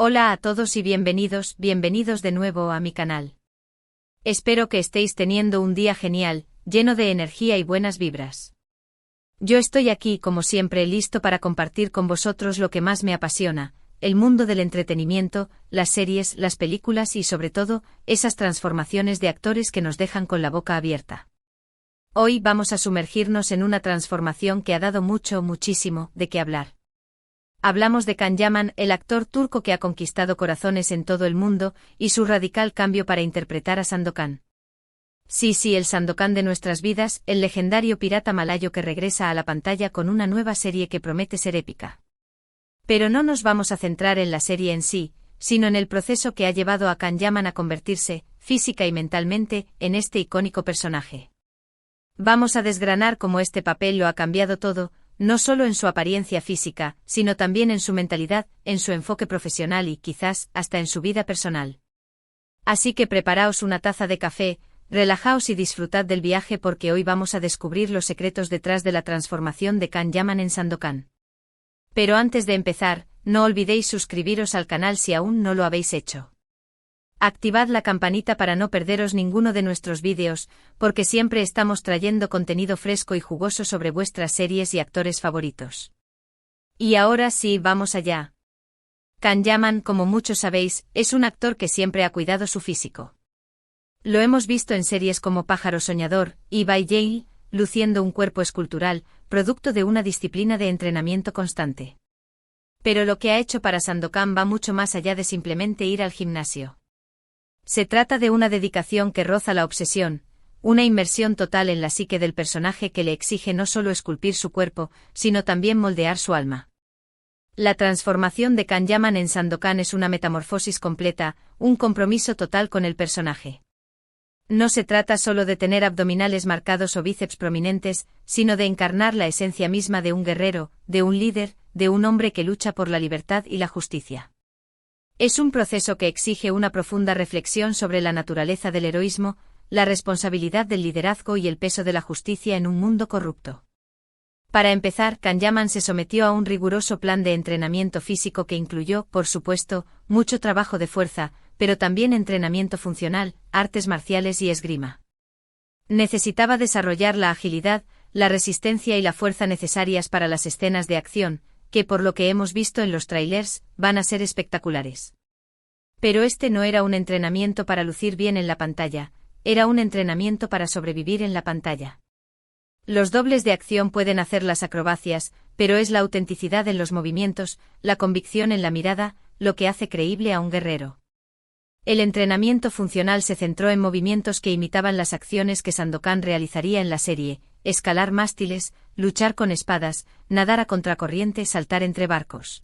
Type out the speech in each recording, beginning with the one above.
Hola a todos y bienvenidos de nuevo a mi canal. Espero que estéis teniendo un día genial, lleno de energía y buenas vibras. Yo estoy aquí como siempre listo para compartir con vosotros lo que más me apasiona, el mundo del entretenimiento, las series, las películas y sobre todo, esas transformaciones de actores que nos dejan con la boca abierta. Hoy vamos a sumergirnos en una transformación que ha dado muchísimo de qué hablar. Hablamos de Can Yaman, el actor turco que ha conquistado corazones en todo el mundo, y su radical cambio para interpretar a Sandokan. Sí, el Sandokan de nuestras vidas, el legendario pirata malayo que regresa a la pantalla con una nueva serie que promete ser épica. Pero no nos vamos a centrar en la serie en sí, sino en el proceso que ha llevado a Can Yaman a convertirse, física y mentalmente, en este icónico personaje. Vamos a desgranar cómo este papel lo ha cambiado todo, no solo en su apariencia física, sino también en su mentalidad, en su enfoque profesional y, quizás, hasta en su vida personal. Así que preparaos una taza de café, relajaos y disfrutad del viaje porque hoy vamos a descubrir los secretos detrás de la transformación de Can Yaman en Sandokan. Pero antes de empezar, no olvidéis suscribiros al canal si aún no lo habéis hecho. Activad la campanita para no perderos ninguno de nuestros vídeos, porque siempre estamos trayendo contenido fresco y jugoso sobre vuestras series y actores favoritos. Y ahora sí, vamos allá. Can Yaman, como muchos sabéis, es un actor que siempre ha cuidado su físico. Lo hemos visto en series como Pájaro Soñador y By Yale, luciendo un cuerpo escultural, producto de una disciplina de entrenamiento constante. Pero lo que ha hecho para Sandokan va mucho más allá de simplemente ir al gimnasio. Se trata de una dedicación que roza la obsesión, una inmersión total en la psique del personaje que le exige no solo esculpir su cuerpo, sino también moldear su alma. La transformación de Can Yaman en Sandokan es una metamorfosis completa, un compromiso total con el personaje. No se trata solo de tener abdominales marcados o bíceps prominentes, sino de encarnar la esencia misma de un guerrero, de un líder, de un hombre que lucha por la libertad y la justicia. Es un proceso que exige una profunda reflexión sobre la naturaleza del heroísmo, la responsabilidad del liderazgo y el peso de la justicia en un mundo corrupto. Para empezar, Can Yaman se sometió a un riguroso plan de entrenamiento físico que incluyó, por supuesto, mucho trabajo de fuerza, pero también entrenamiento funcional, artes marciales y esgrima. Necesitaba desarrollar la agilidad, la resistencia y la fuerza necesarias para las escenas de acción, que por lo que hemos visto en los trailers, van a ser espectaculares. Pero este no era un entrenamiento para lucir bien en la pantalla, era un entrenamiento para sobrevivir en la pantalla. Los dobles de acción pueden hacer las acrobacias, pero es la autenticidad en los movimientos, la convicción en la mirada, lo que hace creíble a un guerrero. El entrenamiento funcional se centró en movimientos que imitaban las acciones que Sandokan realizaría en la serie: escalar mástiles, luchar con espadas, nadar a contracorriente, saltar entre barcos.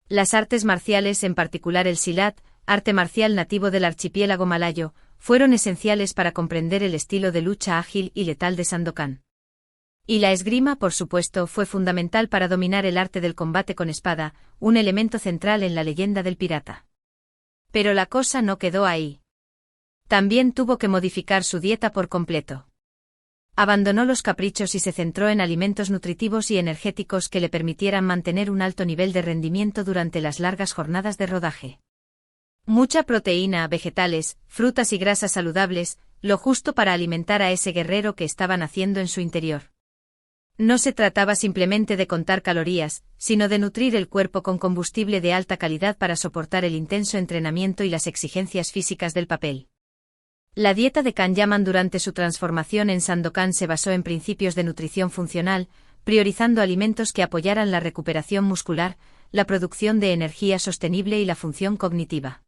Las artes marciales, en particular el silat, arte marcial nativo del archipiélago malayo, fueron esenciales para comprender el estilo de lucha ágil y letal de Sandokan. Y la esgrima, por supuesto, fue fundamental para dominar el arte del combate con espada, un elemento central en la leyenda del pirata. Pero la cosa no quedó ahí. También tuvo que modificar su dieta por completo. Abandonó los caprichos y se centró en alimentos nutritivos y energéticos que le permitieran mantener un alto nivel de rendimiento durante las largas jornadas de rodaje. Mucha proteína, vegetales, frutas y grasas saludables, lo justo para alimentar a ese guerrero que estaba naciendo en su interior. No se trataba simplemente de contar calorías, sino de nutrir el cuerpo con combustible de alta calidad para soportar el intenso entrenamiento y las exigencias físicas del papel. La dieta de Can Yaman durante su transformación en Sandokan se basó en principios de nutrición funcional, priorizando alimentos que apoyaran la recuperación muscular, la producción de energía sostenible y la función cognitiva.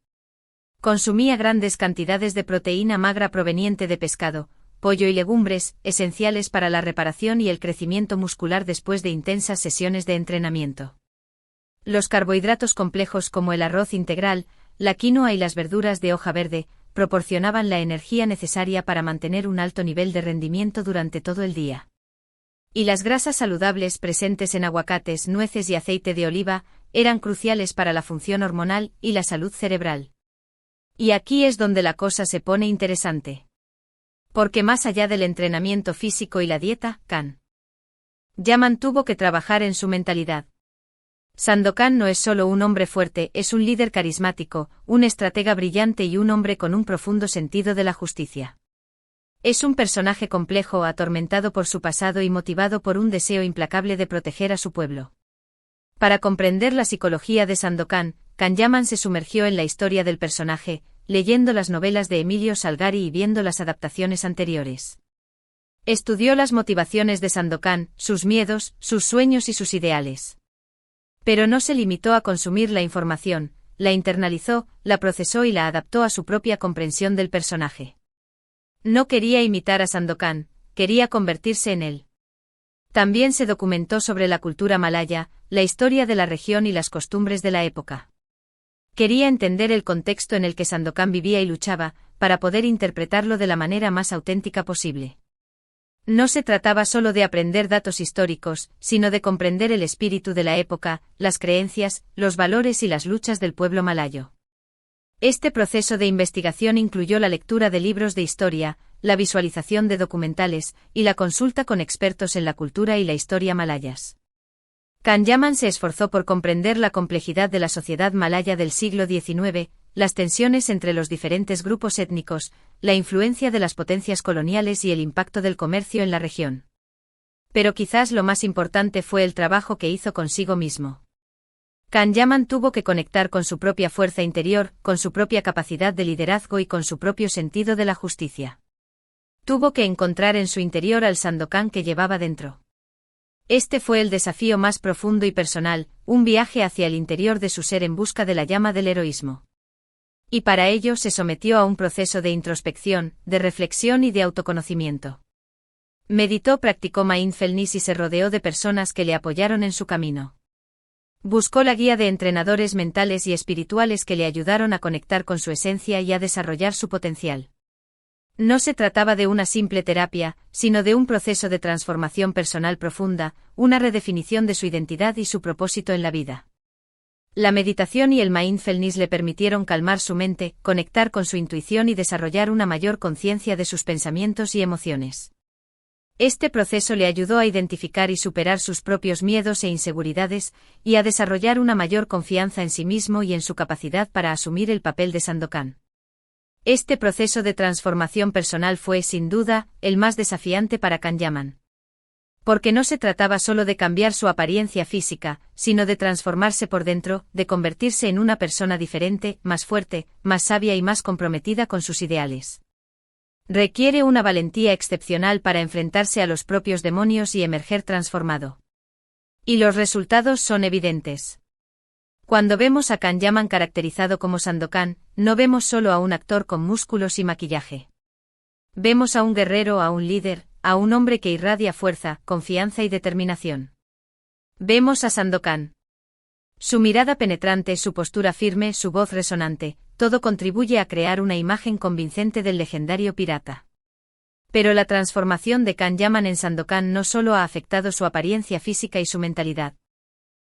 Consumía grandes cantidades de proteína magra proveniente de pescado, pollo y legumbres, esenciales para la reparación y el crecimiento muscular después de intensas sesiones de entrenamiento. Los carbohidratos complejos como el arroz integral, la quinoa y las verduras de hoja verde, proporcionaban la energía necesaria para mantener un alto nivel de rendimiento durante todo el día. Y las grasas saludables presentes en aguacates, nueces y aceite de oliva, eran cruciales para la función hormonal y la salud cerebral. Y aquí es donde la cosa se pone interesante. Porque más allá del entrenamiento físico y la dieta, Can Yaman tuvo que trabajar en su mentalidad. Sandokan no es solo un hombre fuerte, es un líder carismático, un estratega brillante y un hombre con un profundo sentido de la justicia. Es un personaje complejo, atormentado por su pasado y motivado por un deseo implacable de proteger a su pueblo. Para comprender la psicología de Sandokan, Kanyaman se sumergió en la historia del personaje, leyendo las novelas de Emilio Salgari y viendo las adaptaciones anteriores. Estudió las motivaciones de Sandokan, sus miedos, sus sueños y sus ideales. Pero no se limitó a consumir la información, la internalizó, la procesó y la adaptó a su propia comprensión del personaje. No quería imitar a Sandokan, quería convertirse en él. También se documentó sobre la cultura malaya, la historia de la región y las costumbres de la época. Quería entender el contexto en el que Sandokan vivía y luchaba, para poder interpretarlo de la manera más auténtica posible. No se trataba solo de aprender datos históricos, sino de comprender el espíritu de la época, las creencias, los valores y las luchas del pueblo malayo. Este proceso de investigación incluyó la lectura de libros de historia, la visualización de documentales, y la consulta con expertos en la cultura y la historia malayas. Kanyaman se esforzó por comprender la complejidad de la sociedad malaya del siglo XIX, las tensiones entre los diferentes grupos étnicos, la influencia de las potencias coloniales y el impacto del comercio en la región. Pero quizás lo más importante fue el trabajo que hizo consigo mismo. Kanyaman tuvo que conectar con su propia fuerza interior, con su propia capacidad de liderazgo y con su propio sentido de la justicia. Tuvo que encontrar en su interior al Sandokan que llevaba dentro. Este fue el desafío más profundo y personal, un viaje hacia el interior de su ser en busca de la llama del heroísmo. Y para ello se sometió a un proceso de introspección, de reflexión y de autoconocimiento. Meditó, practicó mindfulness y se rodeó de personas que le apoyaron en su camino. Buscó la guía de entrenadores mentales y espirituales que le ayudaron a conectar con su esencia y a desarrollar su potencial. No se trataba de una simple terapia, sino de un proceso de transformación personal profunda, una redefinición de su identidad y su propósito en la vida. La meditación y el mindfulness le permitieron calmar su mente, conectar con su intuición y desarrollar una mayor conciencia de sus pensamientos y emociones. Este proceso le ayudó a identificar y superar sus propios miedos e inseguridades, y a desarrollar una mayor confianza en sí mismo y en su capacidad para asumir el papel de Sandokan. Este proceso de transformación personal fue, sin duda, el más desafiante para Kanyaman. Porque no se trataba solo de cambiar su apariencia física, sino de transformarse por dentro, de convertirse en una persona diferente, más fuerte, más sabia y más comprometida con sus ideales. Requiere una valentía excepcional para enfrentarse a los propios demonios y emerger transformado. Y los resultados son evidentes. Cuando vemos a Kanyaman caracterizado como Sandokan, no vemos solo a un actor con músculos y maquillaje. Vemos a un guerrero, a un líder, a un hombre que irradia fuerza, confianza y determinación. Vemos a Sandokan. Su mirada penetrante, su postura firme, su voz resonante, todo contribuye a crear una imagen convincente del legendario pirata. Pero la transformación de Kanyaman en Sandokan no solo ha afectado su apariencia física y su mentalidad.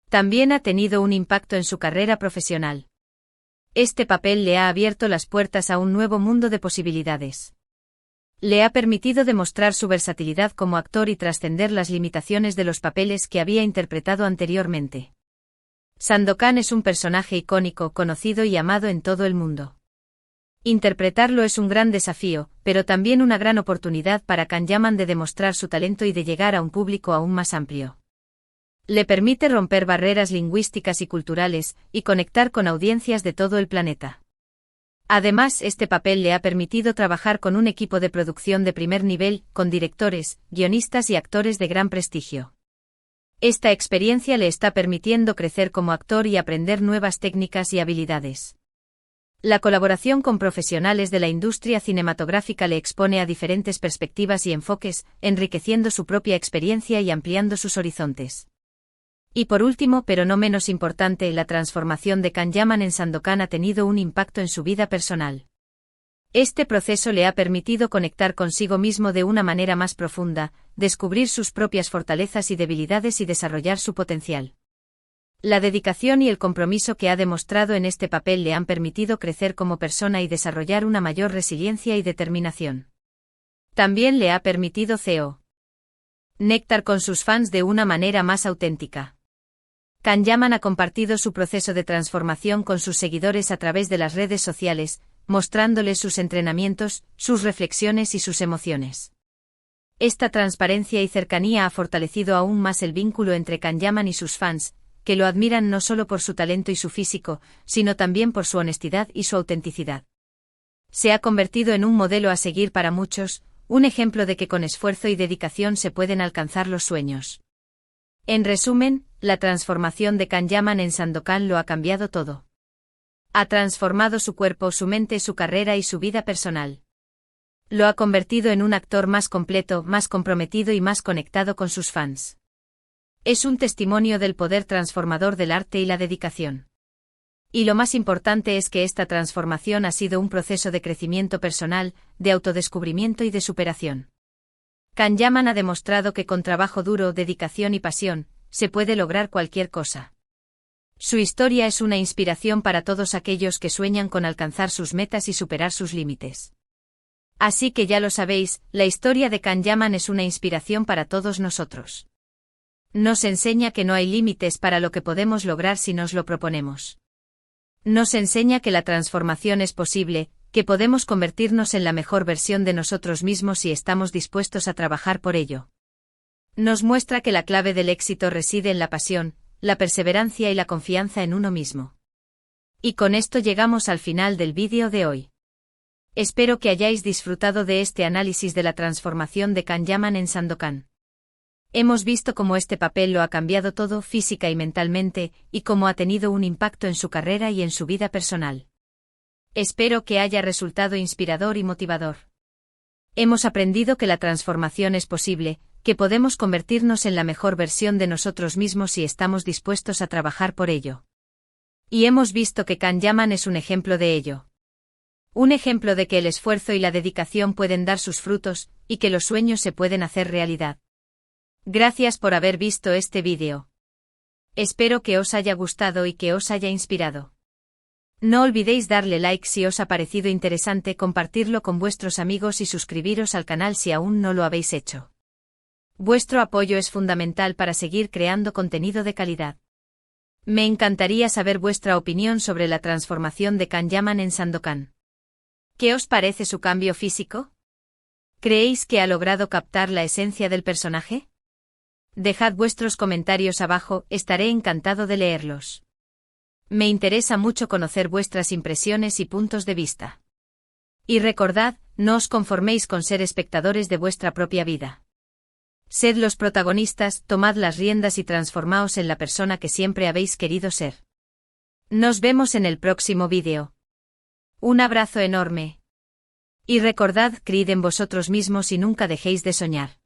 También ha tenido un impacto en su carrera profesional. Este papel le ha abierto las puertas a un nuevo mundo de posibilidades. Le ha permitido demostrar su versatilidad como actor y trascender las limitaciones de los papeles que había interpretado anteriormente. Sandokan es un personaje icónico, conocido y amado en todo el mundo. Interpretarlo es un gran desafío, pero también una gran oportunidad para Kanyaman de demostrar su talento y de llegar a un público aún más amplio. Le permite romper barreras lingüísticas y culturales, y conectar con audiencias de todo el planeta. Además, este papel le ha permitido trabajar con un equipo de producción de primer nivel, con directores, guionistas y actores de gran prestigio. Esta experiencia le está permitiendo crecer como actor y aprender nuevas técnicas y habilidades. La colaboración con profesionales de la industria cinematográfica le expone a diferentes perspectivas y enfoques, enriqueciendo su propia experiencia y ampliando sus horizontes. Y por último, pero no menos importante, la transformación de Kanyaman en Sandokan ha tenido un impacto en su vida personal. Este proceso le ha permitido conectar consigo mismo de una manera más profunda, descubrir sus propias fortalezas y debilidades y desarrollar su potencial. La dedicación y el compromiso que ha demostrado en este papel le han permitido crecer como persona y desarrollar una mayor resiliencia y determinación. También le ha permitido conectar con sus fans de una manera más auténtica. Can Yaman ha compartido su proceso de transformación con sus seguidores a través de las redes sociales, mostrándoles sus entrenamientos, sus reflexiones y sus emociones. Esta transparencia y cercanía ha fortalecido aún más el vínculo entre Can Yaman y sus fans, que lo admiran no solo por su talento y su físico, sino también por su honestidad y su autenticidad. Se ha convertido en un modelo a seguir para muchos, un ejemplo de que con esfuerzo y dedicación se pueden alcanzar los sueños. En resumen, la transformación de Can Yaman en Sandokan lo ha cambiado todo. Ha transformado su cuerpo, su mente, su carrera y su vida personal. Lo ha convertido en un actor más completo, más comprometido y más conectado con sus fans. Es un testimonio del poder transformador del arte y la dedicación. Y lo más importante es que esta transformación ha sido un proceso de crecimiento personal, de autodescubrimiento y de superación. Can Yaman ha demostrado que con trabajo duro, dedicación y pasión, se puede lograr cualquier cosa. Su historia es una inspiración para todos aquellos que sueñan con alcanzar sus metas y superar sus límites. Así que ya lo sabéis, la historia de Can Yaman es una inspiración para todos nosotros. Nos enseña que no hay límites para lo que podemos lograr si nos lo proponemos. Nos enseña que la transformación es posible, que podemos convertirnos en la mejor versión de nosotros mismos si estamos dispuestos a trabajar por ello. Nos muestra que la clave del éxito reside en la pasión, la perseverancia y la confianza en uno mismo. Y con esto llegamos al final del vídeo de hoy. Espero que hayáis disfrutado de este análisis de la transformación de Can Yaman en Sandokan. Hemos visto cómo este papel lo ha cambiado todo física y mentalmente, y cómo ha tenido un impacto en su carrera y en su vida personal. Espero que haya resultado inspirador y motivador. Hemos aprendido que la transformación es posible, que podemos convertirnos en la mejor versión de nosotros mismos si estamos dispuestos a trabajar por ello. Y hemos visto que Can Yaman es un ejemplo de ello. Un ejemplo de que el esfuerzo y la dedicación pueden dar sus frutos, y que los sueños se pueden hacer realidad. Gracias por haber visto este vídeo. Espero que os haya gustado y que os haya inspirado. No olvidéis darle like si os ha parecido interesante, compartirlo con vuestros amigos y suscribiros al canal si aún no lo habéis hecho. Vuestro apoyo es fundamental para seguir creando contenido de calidad. Me encantaría saber vuestra opinión sobre la transformación de Can Yaman en Sandokan. ¿Qué os parece su cambio físico? ¿Creéis que ha logrado captar la esencia del personaje? Dejad vuestros comentarios abajo, estaré encantado de leerlos. Me interesa mucho conocer vuestras impresiones y puntos de vista. Y recordad, no os conforméis con ser espectadores de vuestra propia vida. Sed los protagonistas, tomad las riendas y transformaos en la persona que siempre habéis querido ser. Nos vemos en el próximo vídeo. Un abrazo enorme. Y recordad, creed en vosotros mismos y nunca dejéis de soñar.